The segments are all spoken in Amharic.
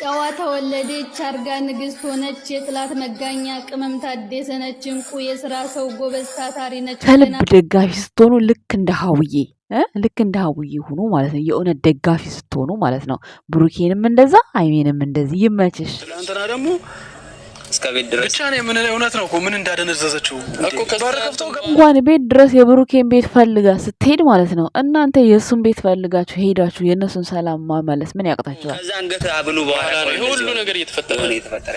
ጨዋ ተወለደች አርጋ ንግስት ሆነች የጥላት መጋኛ ቅመም ታደሰ ነች እንቁ የስራ ሰው ጎበዝ ታታሪ ነች። ከልብ ደጋፊ ስትሆኑ ልክ እንደ ሀውዬ ሁኑ ማለት ነው። የእውነት ደጋፊ ስትሆኑ ማለት ነው። ብሩኬንም እንደዛ ሀይሜንም እንደዚህ ይመችሽ። ትናንትና ደግሞ እስከ ቤት ድረስ ብቻ ነው ምን እውነት ነው እኮ ምን እንዳደነዘዘችው እኮ ከበር ከፍተው እንኳን ቤት ድረስ የብሩኬን ቤት ፈልጋ ስትሄድ ማለት ነው። እናንተ የእሱን ቤት ፈልጋችሁ ሄዳችሁ የእነሱን ሰላም ማመለስ ምን ያቅታችኋል? ከዛ አንገት አብሉ በኋላ ነው ሁሉ ነገር እየተፈጠረ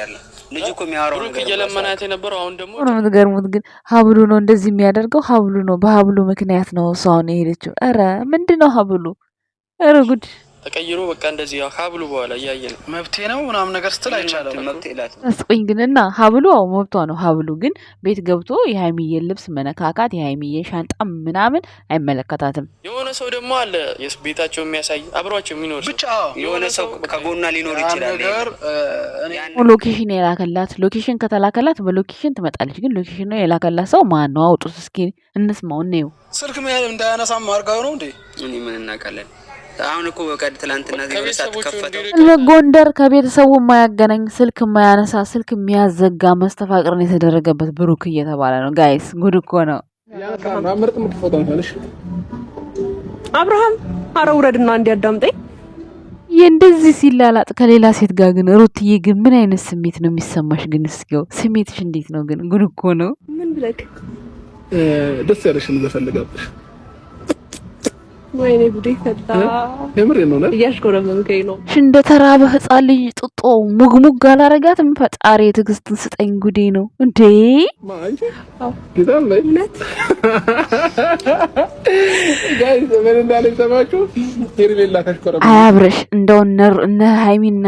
ያለው። ልጅ እኮ የሚያወራው ነገር እየለመናት የነበረው አሁን ደግሞ ነው የምትገርሙት። ግን ሀብሉ ነው እንደዚህ የሚያደርገው ሀብሉ ነው። በሀብሉ ምክንያት ነው እሷ አሁን የሄደችው። ኧረ ምንድነው ሀብሉ? ኧረ ጉድ ተቀይሮ በቃ እንደዚህ ሀብሉ በኋላ እያየን መብቴ ነው ምናምን ነገር ስትል አይቻለው መብቴ ላት አስቆኝ ግን እና ሀብሉ አው መብቷ ነው። ሀብሉ ግን ቤት ገብቶ የሀይሚዬን ልብስ መነካካት የሀይሚዬን ሻንጣ ምናምን አይመለከታትም። የሆነ ሰው ደግሞ አለ ቤታቸው የሚያሳይ አብሯቸው የሚኖር ብቻ የሆነ ሰው ከጎና ሊኖር ይችላል ነገር ሎኬሽን የላከላት ሎኬሽን ከተላከላት በሎኬሽን ትመጣለች። ግን ሎኬሽን ነው የላከላት ሰው ማን ነው? አውጡት እስኪ እንስማው ነው። ስልክ እንዳያነሳም አርጋው ነው እንዴ? እኔ ምን እናውቃለን። አሁን እኮ በቀድ ትላንትና ዘበሳት ከፈተው ጎንደር ከቤተሰቡ የማያገናኝ ስልክ የማያነሳ ስልክ የሚያዘጋ መስተፋቅርን የተደረገበት ብሩክ እየተባለ ነው። ጋይስ ጉድ እኮ ነው። አብርሃም አረ ውረድና እንዲያዳምጠኝ እንደዚህ ሲላላጥ ከሌላ ሴት ጋር ግን ሩትዬ ግን ምን አይነት ስሜት ነው የሚሰማሽ? ግን እስኪው ስሜትሽ እንዴት ነው? ግን ጉድ እኮ ነው። ምን ብለክ ደስ ያለሽን ዘፈልጋብሽ ወይኔ ጉዴ ፈታ የምር ነው ነው እያሽኮረመምከኝ ነው። እንደ ተራበ ህፃን ልጅ ጥጦ ሙግሙግ አላረጋትም። ፈጣሪ ትዕግስትን ስጠኝ። ጉዴ ነው እንዴ ማንቺ ጌታም ላይ ጋይስ ምን እንዳለ ሰማችሁ? ሄርሜላ ካሽኮረመ አያብረሽ እንደው እነ ሃይሚና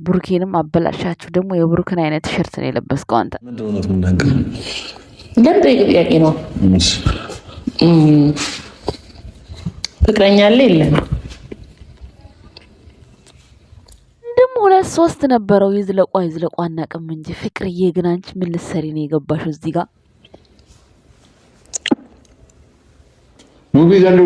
ብሩኬንም አበላሻችሁ። ደግሞ የብሩክን አይነት ቲሸርት ነው የለበስከው አንተ። ምንድነው ነው የምናገር? ለምን ጥያቄ ነው? ፍቅረኛ አለ የለም? ደግሞ 2-3 ነበረው። ይዝለቋ አናውቅም እንጂ ፍቅርዬ ግን አንቺ ምን ልትሰሪ ነው የገባሽው እዚህ ጋር? ሙቪ ጋር ነው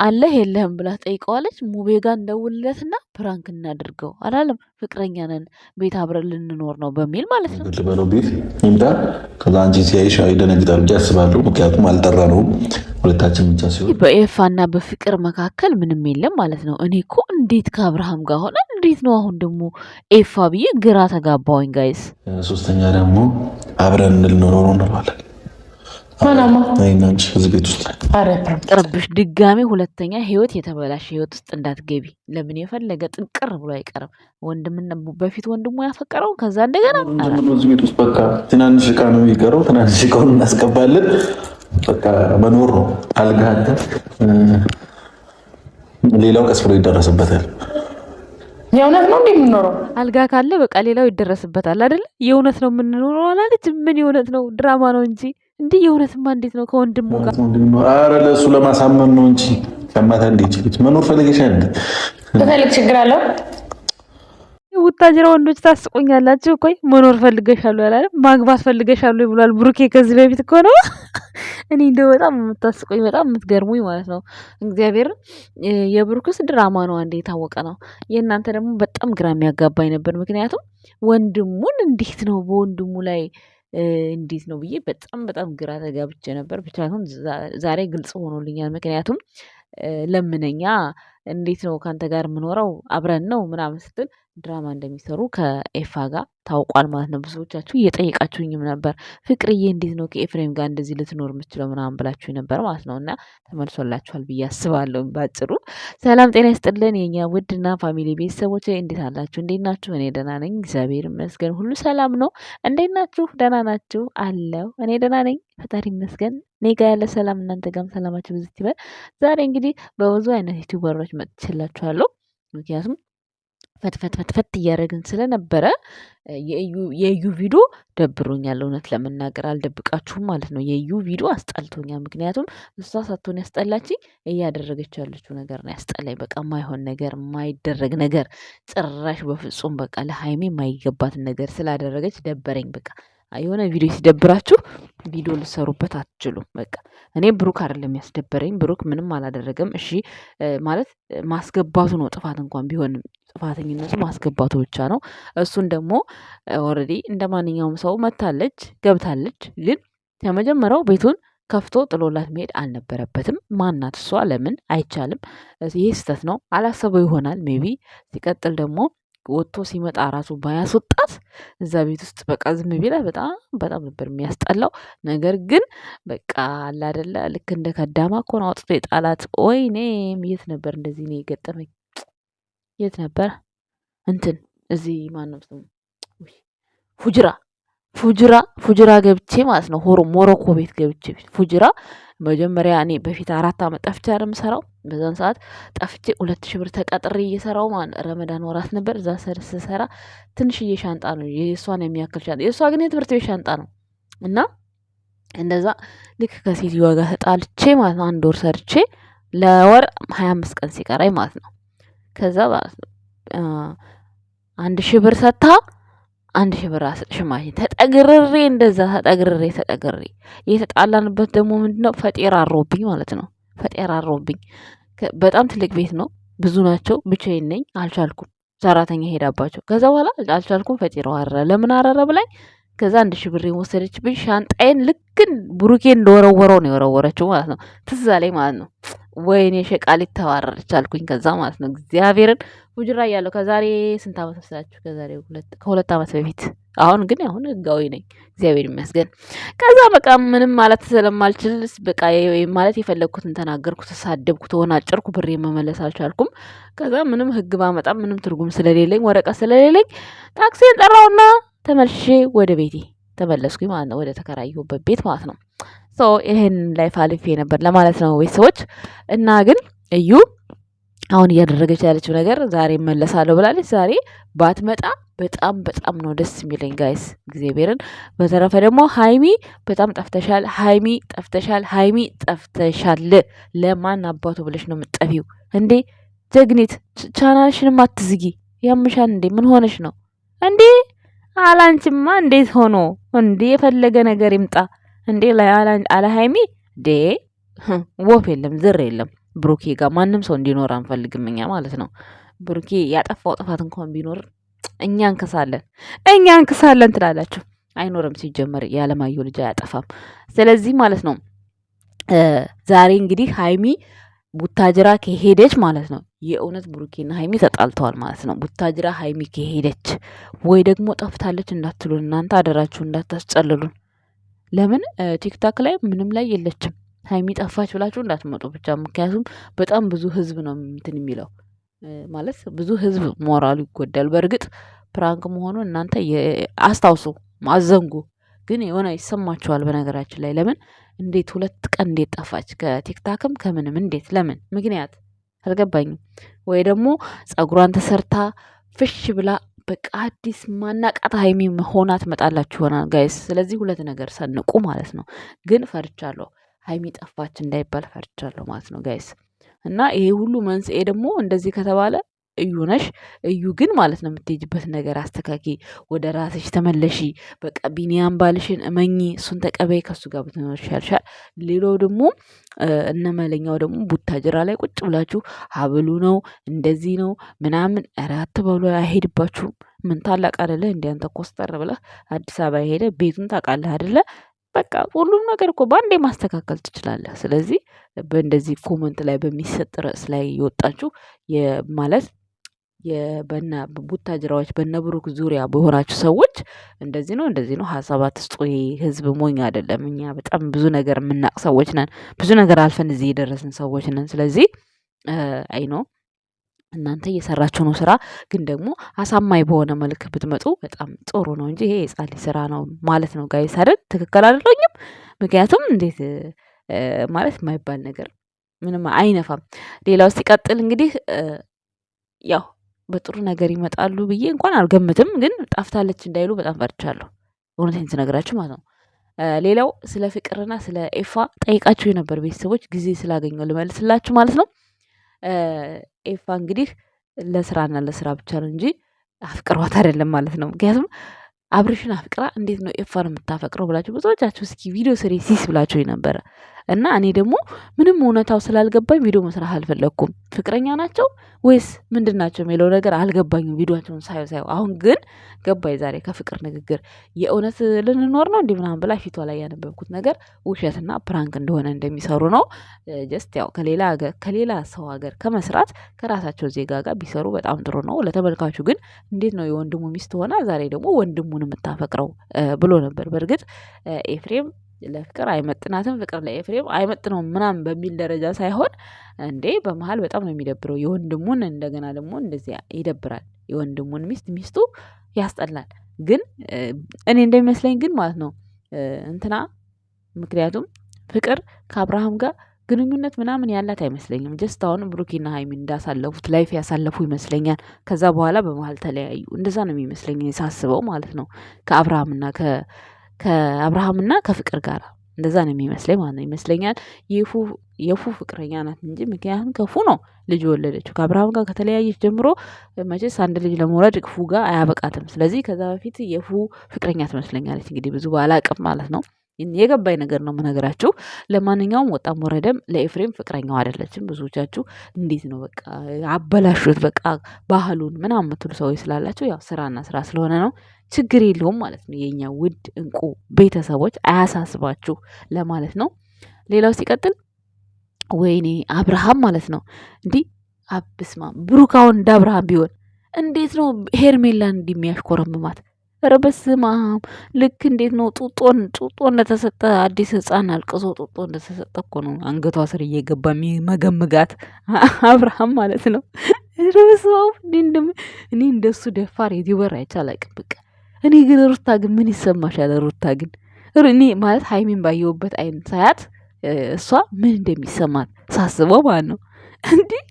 አለ የለህም ብላ ጠይቀዋለች። ሙቤ ጋር እንደውልለትና ፕራንክ እናድርገው አላለም። ፍቅረኛ ነን ቤት አብረን ልንኖር ነው በሚል ማለት ነው። ልበለው ቤት ይምጣ። ከዛ አንቺ ሲያይሽ ይደነግጣል ብዬ አስባለሁ። ምክንያቱም አልጠራነውም ሁለታችን ብቻ ሲሆን በኤፋና በፍቅር መካከል ምንም የለም ማለት ነው። እኔ እኮ እንዴት ከአብርሃም ጋር ሆነ እንዴት ነው አሁን ደግሞ ኤፋ ብዬ ግራ ተጋባውኝ ጋይስ። ሶስተኛ ደግሞ አብረን ልንኖር ነው እንላለን። ማናማ አይናንቺ እዚህ ቤት ውስጥ ቅርብሽ ድጋሚ ሁለተኛ ህይወት የተበላሸ ህይወት ውስጥ እንዳትገቢ። ለምን የፈለገ ጥንቅር ብሎ አይቀርም። ወንድምና በፊት ወንድሙ ያፈቀረው ከዛ እንደገና እዚህ ቤት ውስጥ በቃ ትናንሽ ዕቃ ነው የሚቀረው። ትናንሽ ዕቃውን እናስገባለን። በቃ መኖር ነው። አልጋ አለ፣ ሌላው ቀስ ብሎ ይደረስበታል። የእውነት ነው እንደምንኖረው አልጋ ካለ በቃ ሌላው ይደረስበታል አይደል? የእውነት ነው የምንኖረው አላለች። ምን የእውነት ነው? ድራማ ነው እንጂ እንዲህ የእውነትማ እንዴት ነው ከወንድሙ ጋር? ኧረ ለእሱ ለማሳመን ነው እንጂ ከማታ እንዴት ልጅ መኖር ፈልገሻል እንዴ? በፈልግ ችግር አለው። ውታጅራ ወንዶች ታስቆኛላችሁ እኮ። መኖር ፈልገሻሉ ያላለም ማግባት ፈልገሻሉ ብሏል ብሩኬ ከዚህ በፊት እኮ ነው። እኔ እንደው በጣም የምታስቆኝ በጣም የምትገርሙኝ ማለት ነው። እግዚአብሔር የብሩክስ ድራማ ነው አንዴ የታወቀ ነው። የእናንተ ደግሞ በጣም ግራ የሚያጋባኝ ነበር። ምክንያቱም ወንድሙን እንዴት ነው በወንድሙ ላይ እንዴት ነው ብዬ በጣም ግራ ተጋብቼ ነበር። ብቻ አሁን ዛሬ ግልጽ ሆኖልኛል። ምክንያቱም ለምነኛ እንዴት ነው ካንተ ጋር የምኖረው አብረን ነው ምናምን ስትል ድራማ እንደሚሰሩ ከኤፋ ጋር ታውቋል ማለት ነው። ብዙዎቻችሁ እየጠየቃችሁኝም ነበር ፍቅርዬ እንዴት ነው ከኤፍሬም ጋር እንደዚህ ልትኖር የምችለው ምናምን ብላችሁ ነበር ማለት ነው። እና ተመልሶላችኋል ብዬ አስባለሁ። ባጭሩ ሰላም ጤና ይስጥልን የኛ ውድና ፋሚሊ ቤተሰቦች እንዴት አላችሁ? እንዴት ናችሁ? እኔ ደህና ነኝ እግዚአብሔር ይመስገን፣ ሁሉ ሰላም ነው። እንዴት ናችሁ? ደህና ናችሁ? አለው እኔ ደህና ነኝ ፈጣሪ ይመስገን። እኔ ጋር ያለ ሰላም እናንተ ጋርም ሰላማችሁ ብዙ ይበል። ዛሬ እንግዲህ በብዙ አይነት ዩቲዩበሮች መጥቼላችኋለሁ። ምክንያቱም ፈትፈት እያደረግን ስለነበረ የዩ ቪዲዮ ደብሮኛል። እውነት ለመናገር አልደብቃችሁም ማለት ነው። የዩ ቪዲዮ አስጠልቶኛል። ምክንያቱም እሷ ሳትሆን ያስጠላችኝ እያደረገች ያለችው ነገር ነው ያስጠላኝ። በቃ የማይሆን ነገር የማይደረግ ነገር ጭራሽ በፍጹም በቃ ለሀይሜ የማይገባትን ነገር ስላደረገች ደበረኝ። በቃ የሆነ ቪዲዮ ሲደብራችሁ ቪዲዮ ልሰሩበት አትችሉም። በቃ እኔ ብሩክ አይደለም ያስደበረኝ፣ ብሩክ ምንም አላደረገም። እሺ ማለት ማስገባቱ ነው ጥፋት እንኳን ቢሆንም ጥፋተኝነቱ ማስገባቱ ብቻ ነው። እሱን ደግሞ ኦልሬዲ እንደ ማንኛውም ሰው መታለች ገብታለች። ግን ከመጀመሪያው ቤቱን ከፍቶ ጥሎላት መሄድ አልነበረበትም። ማናት እሷ? ለምን አይቻልም? ይሄ ስህተት ነው። አላሰበው ይሆናል ሜቢ። ሲቀጥል ደግሞ ወጥቶ ሲመጣ ራሱ ባያስወጣት እዛ ቤት ውስጥ በቃ ዝም ቢላት በጣም በጣም ነበር የሚያስጠላው። ነገር ግን በቃ አለ አይደለ ልክ እንደ ከዳማ እኮ ነው አውጥቶ የጣላት። ወይኔም የት ነበር እንደዚህ ነው የገጠመኝ? የት ነበር እንትን እዚህ ማነው ስሙ? ፉጅራ ፉጅራ ገብቼ ማለት ነው። ሞሮኮ ቤት ገብቼ ፉጅራ መጀመሪያ እኔ በፊት 4 ዓመት ጠፍቼ አይደል የምሰራው። በዛን ሰዓት ጠፍቼ 2000 ብር ተቀጥሬ እየሰራው ረመዳን ወራት ነበር። እዛ ስሰራ ትንሽዬ ሻንጣ ነው የእሷን የሚያክል ሻንጣ፣ የእሷ ግን የትምህርት ቤት ሻንጣ ነው። እና እንደዛ ልክ ከሴትዮዋ ጋር ተጣልቼ ማለት ነው 1 ወር ሰርቼ ለወር 25 ቀን ሲቀራይ ማለት ነው። ከዛ ማለት ነው 1000 ብር ሰታ 1000 ብር አስጥሽማሽ ተጠግርሬ እንደዛ ተጠግርሬ የተጣላንበት ደግሞ ምንድነው ፈጤራ አሮብኝ ማለት ነው። ፈጤራ አሮብኝ። በጣም ትልቅ ቤት ነው፣ ብዙ ናቸው። ብቻዬን ነኝ፣ አልቻልኩም። ሰራተኛ ሄዳባቸው። ከዛ በኋላ አልቻልኩም። ፈጤራው አረረ። ለምን አረረ ብላኝ ከዛ 1000 ብር ወሰደችብኝ። ሻንጣዬን ልክን ብሩኬ እንደወረወረው ነው የወረወረችው ማለት ነው። ትዝ አለኝ ማለት ነው። ወይኔ ሸቃሊት ተዋረረች አልኩኝ። ከዛ ማለት ነው እግዚአብሔርን ፉጅራ እያለሁ ከዛሬ ስንት ዓመት መሰላችሁ? ከዛሬ 2 ዓመት በፊት። አሁን ግን ህጋዊ ነኝ እግዚአብሔር ይመስገን። ከዛ በቃ ምንም ማለት ስለማልችል በቃ ማለት የፈለግኩትን ተናገርኩ፣ ተሳደብኩ፣ ተወናጨርኩ። ብሬ መመለስ አልቻልኩም። ከዛ ምንም ህግ ባመጣም ምንም ትርጉም ስለሌለኝ ወረቀት ስለሌለኝ ታክሲን ጠራውና ተመልሼ ወደ ቤቴ ተመለስኩኝ ማለት ነው። ወደ ተከራየሁበት ቤት ማለት ነው። ይሄን ላይፍ አልፌ ነበር ለማለት ነው ቤተሰቦች። እና ግን እዩ አሁን እያደረገች ያለችው ነገር ዛሬ እመለሳለሁ ብላለች። ዛሬ ባትመጣ በጣም በጣም ነው ደስ የሚለኝ ጋይስ እግዚአብሔርን። በተረፈ ደግሞ ሀይሚ በጣም ጠፍተሻል፣ ሀይሚ ጠፍተሻል፣ ሀይሚ ጠፍተሻል። ለማን አባቱ ብለሽ ነው የምትጠፊው እንዴ? ጀግኒት ቻናልሽንም አትዝጊ። ያምሻል እንዴ? ምን ሆነሽ ነው እንዴ? አላንቺማ እንዴት ሆኖ እንዴ? የፈለገ ነገር ይምጣ እንዴ አለ ሀይሚ ዴ ወፍ የለም ዝር የለም። ብሩኬ ጋር ማንም ሰው እንዲኖር አንፈልግም እኛ ማለት ነው። ብሩኬ ያጠፋው ጥፋት እንኳን ቢኖር እኛ እንክሳለን ትላላችሁ። አይኖርም ሲጀመር የአለማየሁ ልጅ አያጠፋም። ስለዚህ ማለት ነው ዛሬ እንግዲህ ሀይሚ ቡታጅራ ከሄደች ማለት ነው የእውነት ብሩኬና ሀይሚ ተጣልተዋል ማለት ነው። ቡታጅራ ሀይሚ ከሄደች ወይ ደግሞ ጠፍታለች እንዳትሉን እናንተ አደራችሁ እንዳታስጨልሉን። ለምን ቲክታክ ላይ ምንም ላይ የለችም ሀይሚ ጠፋች ብላችሁ እንዳትመጡ ብቻ። ምክንያቱም በጣም ብዙ ህዝብ ነው እንትን የሚለው ማለት ብዙ ህዝብ ሞራሉ ይጎዳል። በእርግጥ ፕራንክ መሆኑ እናንተ አስታውሱ፣ አዘንጉ፣ ግን የሆነ ይሰማችኋል። በነገራችን ላይ ለምን እንዴት 2 ቀን እንዴት ጠፋች ከቲክታክም ከምንም እንዴት ለምን ምክንያት አልገባኝም። ወይ ደግሞ ጸጉሯን ተሰርታ ፍሽ ብላ በቃ አዲስ ማናቃታ ሀይሚ ሆና ትመጣላችሁ ይሆናል ጋይስ። ስለዚህ 2 ነገር ሰንቁ ማለት ነው። ግን ፈርቻለሁ ሀይሚ ጠፋች እንዳይባል ፈርቻለሁ ማለት ነው ጋይስ። እና ይሄ ሁሉ መንስኤ ደግሞ እንደዚህ ከተባለ እዩ ነሽ። እዩ ግን ማለት ነው የምትሄጅበት ነገር አስተካኪ፣ ወደ ራስሽ ተመለሺ። በቃ ቢኒያም ባልሽን እመኚ፣ እሱን ተቀበይ፣ ከሱ ጋር ብትኖር ይሻልሻል። ሌላው ደግሞ እነመለኛው ደግሞ ቡታጅራ ላይ ቁጭ ብላችሁ ሀብሉ ነው እንደዚህ ነው ምናምን ኧረ አትበሉ፣ አይሄድባችሁም። ምን ታላቅ አይደለ እንዴ አንተ ኮስተር ብለህ አዲስ አበባ ሄደ ቤቱን ታውቃለህ አይደለ? በቃ ሁሉም ነገር እኮ በአንዴ ማስተካከል ትችላለህ። ስለዚህ በእንደዚህ ኮመንት ላይ በሚሰጥ ርዕስ ላይ የወጣችሁ ማለት በና ቡታጅራዎች በነብሩክ ዙሪያ በሆናችሁ ሰዎች እንደዚህ ነው ሀሳብ አትስጡ። ህዝብ ሞኝ አይደለም። እኛ በጣም ብዙ ነገር የምናቅ ሰዎች ነን። ብዙ ነገር አልፈን እዚህ የደረስን ሰዎች ነን። ስለዚህ አይ ነው እናንተ እየሰራችሁ ነው ስራ፣ ግን ደግሞ አሳማኝ በሆነ መልክ ብትመጡ በጣም ጥሩ ነው እንጂ ይሄ የጻሊ ስራ ነው ማለት ነው ጋይስ አይደል? ትክክል አይደለኝም? ምክንያቱም እንዴት ማለት የማይባል ነገር ምንም አይነፋም። ሌላው ሲቀጥል እንግዲህ ያው በጥሩ ነገር ይመጣሉ ብዬ እንኳን አልገምትም፣ ግን ጠፍታለች እንዳይሉ በጣም ፈርቻለሁ። እውነቴን ስነግራችሁ ማለት ነው። ሌላው ስለ ፍቅርና ስለ ኤፋ ጠይቃችሁ የነበር ቤተሰቦች ጊዜ ስላገኘው ልመልስላችሁ ማለት ነው። ኤፋ እንግዲህ ለስራና ለስራ ብቻ ነው እንጂ አፍቅሯት አይደለም ማለት ነው። ምክንያቱም አብርሽን አፍቅራ እንዴት ነው ኤፋን የምታፈቅረው ብላችሁ ብዙዎቻችሁ እስኪ ቪዲዮ ስሪ ሲስ ብላችሁ ነበረ። እና እኔ ደግሞ ምንም እውነታው ስላልገባኝ ቪዲዮ መስራት አልፈለኩም። ፍቅረኛ ናቸው ወይስ ምንድን ናቸው የሚለው ነገር አልገባኝም። ቪዲዮቸውን ሳየው አሁን ግን ገባኝ። ዛሬ ከፍቅር ንግግር የእውነት ልንኖር ነው እንዲህ ምናምን ብላ ፊቷ ላይ ያነበብኩት ነገር ውሸትና ፕራንክ እንደሆነ እንደሚሰሩ ነው። ጀስት ያው ከሌላ ሰው ሀገር ከመስራት ከራሳቸው ዜጋ ጋር ቢሰሩ በጣም ጥሩ ነው። ለተመልካቹ ግን እንዴት ነው የወንድሙ ሚስት ሆና ዛሬ ደግሞ ወንድሙን የምታፈቅረው ብሎ ነበር። በእርግጥ ኤፍሬም ለፍቅር አይመጥናትም፣ ፍቅር ለኤፍሬም አይመጥነውም ምናምን በሚል ደረጃ ሳይሆን እንዴ በመሀል በጣም ነው የሚደብረው። የወንድሙን እንደገና ደግሞ እንደዚያ ይደብራል። የወንድሙን ሚስቱ ያስጠላል። ግን እኔ እንደሚመስለኝ ግን ማለት ነው እንትና ምክንያቱም ፍቅር ከአብርሃም ጋር ግንኙነት ምናምን ያላት አይመስለኝም። ጀስት አሁን ብሩኬና ሀይሚን እንዳሳለፉት ላይፍ ያሳለፉ ይመስለኛል። ከዛ በኋላ በመሀል ተለያዩ። እንደዛ ነው የሚመስለኝ ሳስበው ማለት ነው ከአብርሃምና ከፍቅር ጋር እንደዛ ነው የሚመስለኝ ማለት ነው። ይመስለኛል የፉ ፍቅረኛ ናት እንጂ ምክንያቱም ከፉ ነው ልጅ ወለደችው። ከአብርሃም ጋር ከተለያየች ጀምሮ መቼስ አንድ ልጅ ለመውለድ ፉ ጋር አያበቃትም። ስለዚህ ከዛ በፊት የፉ ፍቅረኛ ትመስለኛለች። እንግዲህ ብዙ ባላቅም ማለት ነው የገባኝ ነገር ነው የምነግራችሁ። ለማንኛውም ወጣም ወረደም ለኤፍሬም ፍቅረኛው አይደለችም። ብዙዎቻችሁ እንዴት ነው በቃ አበላሹት በቃ ባህሉን ምናምን የምትሉ ሰዎች ስላላችሁ ያው ስራና ስራ ስለሆነ ነው ችግር የለውም ማለት ነው። የኛ ውድ እንቁ ቤተሰቦች አያሳስባችሁ ለማለት ነው። ሌላው ሲቀጥል ወይኔ አብርሃም ማለት ነው እንዲህ አብስማ ብሩካውን እንደ አብርሃም ቢሆን እንዴት ነው ሄርሜላን እንደሚያሽኮረምማት ኧረ በስመ አብ ልክ እንዴት ነው ጡጦ እንደተሰጠ አዲስ ህፃን አልቅሶ ጡጦ እንደተሰጠ እኮ ነው አንገቷ ስር እየገባ መገምጋት አብርሃም ማለት ነው። ኧረ በስመ አብ እኔ እንደሱ ደፋር ዩቲዩበር አይቼ አላውቅም። በቃ እኔ ግን ሩታ ግን ምን ይሰማሻል? ሩታ ግን እኔ ማለት ሀይሚን ባየሁበት አይን ሳያት እሷ ምን እንደሚሰማት ሳስበው ማለት ነው እንዲህ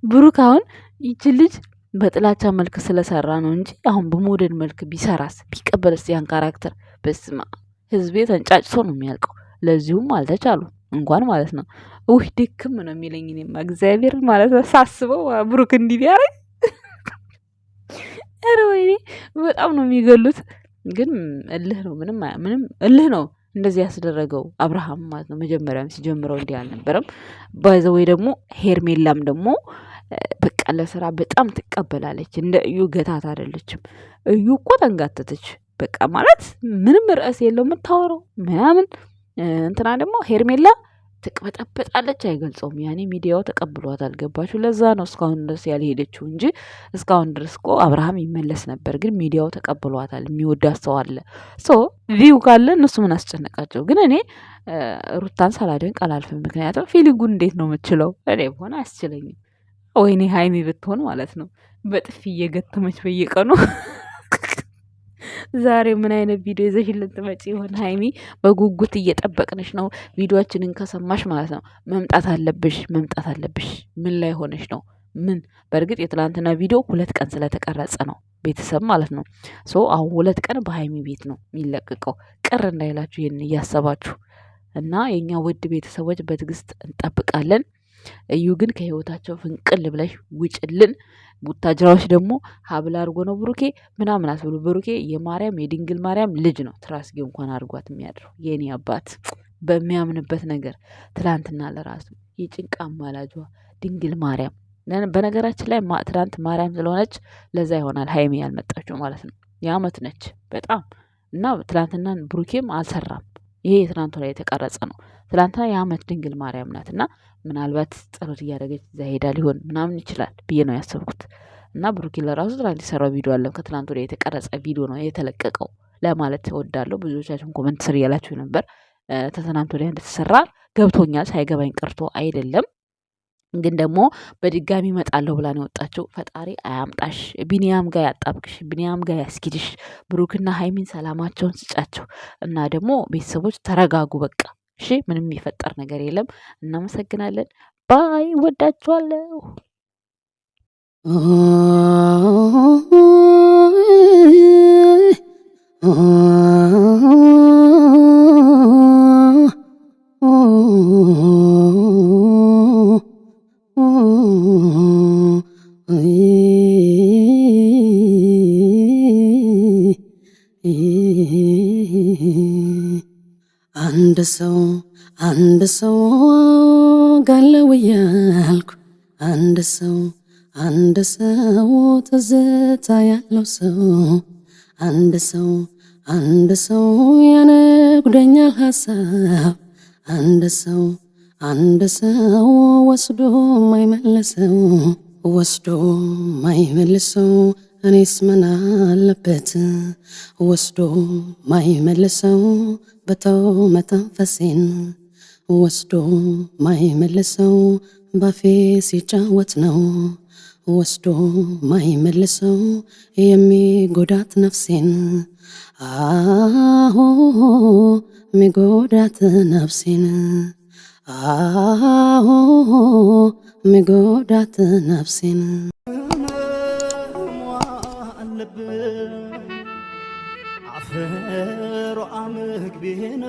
ብሩክ አሁን ይቺ ልጅ በጥላቻ መልክ ስለሰራ ነው እንጂ አሁን በሞደል መልክ ቢሰራስ ቢቀበልስ ያን ካራክተር በስማ ህዝቤ ተንጫጭቶ ነው የሚያልቀው። ለዚሁም አልተቻሉ እንኳን ማለት ነው። ውይ ድክም ነው የሚለኝ እኔማ እግዚአብሔር ማለት ነው ሳስበው ብሩክ እንዲህ ቢያረግ ኧረ ወይኔ በጣም ነው የሚገሉት። ግን እልህ ነው ምንም እልህ ነው እንደዚህ ያስደረገው አብርሃም ማለት ነው። መጀመሪያም ሲጀምረው እንዲህ አልነበረም። ባይዘወይ ደግሞ ሄርሜላም ደግሞ በቃ ለስራ በጣም ትቀበላለች። እንደ እዩ ገታት አይደለችም። እዩ እኮ ተንጋተተች በቃ ማለት ምንም ርዕስ የለው የምታወራው ምናምን። እንትና ደግሞ ሄርሜላ ትቅበጠበጣለች አይገልጸውም። ያኔ ሚዲያው ተቀብሏታል። ገባችሁ? ለዛ ነው እስካሁን ድረስ ያልሄደችው እንጂ እስካሁን ድረስ እኮ አብርሃም ይመለስ ነበር። ግን ሚዲያው ተቀብሏታል። የሚወዳት ሰው አለ። ሶ ቪው ካለ እነሱ ምን አስጨነቃቸው? ግን እኔ ሩታን ሳላደንቅ አላልፍም። ምክንያቱም ፊሊንጉን እንዴት ነው የምችለው? እኔ በሆነ አያስችለኝም። ወይኔ ሀይሚ ብትሆን ማለት ነው በጥፊ እየገተመች በየቀኑ ዛሬ ምን አይነት ቪዲዮ ይዘሽልን ትመጪ ይሆን? ሀይሚ በጉጉት እየጠበቅንሽ ነው። ቪዲዮአችንን ከሰማሽ ማለት ነው መምጣት አለብሽ። ምን ላይ ሆነሽ ነው? ምን በእርግጥ የትላንትና ቪዲዮ 2 ቀን ስለተቀረጸ ነው ቤተሰብ ማለት ነው። ሶ አሁን 2 ቀን በሀይሚ ቤት ነው የሚለቀቀው። ቅር እንዳይላችሁ ይህን እያሰባችሁ እና የኛ ውድ ቤተሰቦች በትዕግስት እንጠብቃለን። እዩ ግን ከህይወታቸው ፍንቅል ብለሽ ውጭልን። ቡታጅራዎች ደግሞ ሀብል አድርጎ ነው ብሩኬ ምናምን አስብሉ። ብሩኬ የማርያም የድንግል ማርያም ልጅ ነው። ትራስጌ እንኳን አድርጓት የሚያድረው የኔ አባት በሚያምንበት ነገር ትላንትና ለራሱ የጭንቃ አማላጇ ድንግል ማርያም። በነገራችን ላይ ትላንት ማርያም ስለሆነች ለዛ ይሆናል ሀይሚ ያልመጣችው ማለት ነው። የአመት ነች በጣም እና ትላንትና ብሩኬም አልሰራም። ይሄ የትናንቱ ላይ የተቀረጸ ነው። ትላንትና የአመት ድንግል ማርያም ናት እና ምናልባት ጸሎት እያደረገች እዛ ሄዳ ሊሆን ምናምን ይችላል ብዬ ነው ያሰብኩት። እና ብሩኬ ለራሱ ትላንት የሰራው ቪዲዮ አለ። ከትላንት ወዲያ የተቀረጸ ቪዲዮ ነው የተለቀቀው ለማለት እወዳለሁ። ብዙዎቻችሁን ኮመንት ስር እያላችሁ ነበር። ከትናንት ወዲያ እንደተሰራ ገብቶኛል። ሳይገባኝ ቀርቶ አይደለም። ግን ደግሞ በድጋሚ እመጣለሁ ብላ ነው የወጣችው። ፈጣሪ አያምጣሽ፣ ቢኒያም ጋር ያጣብቅሽ፣ ቢኒያም ጋር ያስኪድሽ። ብሩክና ሀይሚን ሰላማቸውን ስጫቸው እና ደግሞ ቤተሰቦች ተረጋጉ በቃ እሺ። ምንም የሚፈጠር ነገር የለም። እናመሰግናለን። ባይ ወዳችኋለሁ። አንድ ሰው ጋለው እያልኩ አንድ ሰው ትዝታ ያለው ሰው አንድ ሰው ያነጉደኛል ሀሳብ አንድ ሰው ወስዶ ማይመልሰው እኔስ ምን አለበት ወስዶ ማይመልሰው በተው መተንፈሴን ወስዶ ማይመልሰው ባፌ ሲጫወት ነው ወስዶ ማይመልሰው የሚጎዳት ነፍሴን አሆ ሚጎዳት ነፍሴን አሆ ሚጎዳት ነፍሴን አፈሮ አመግቤና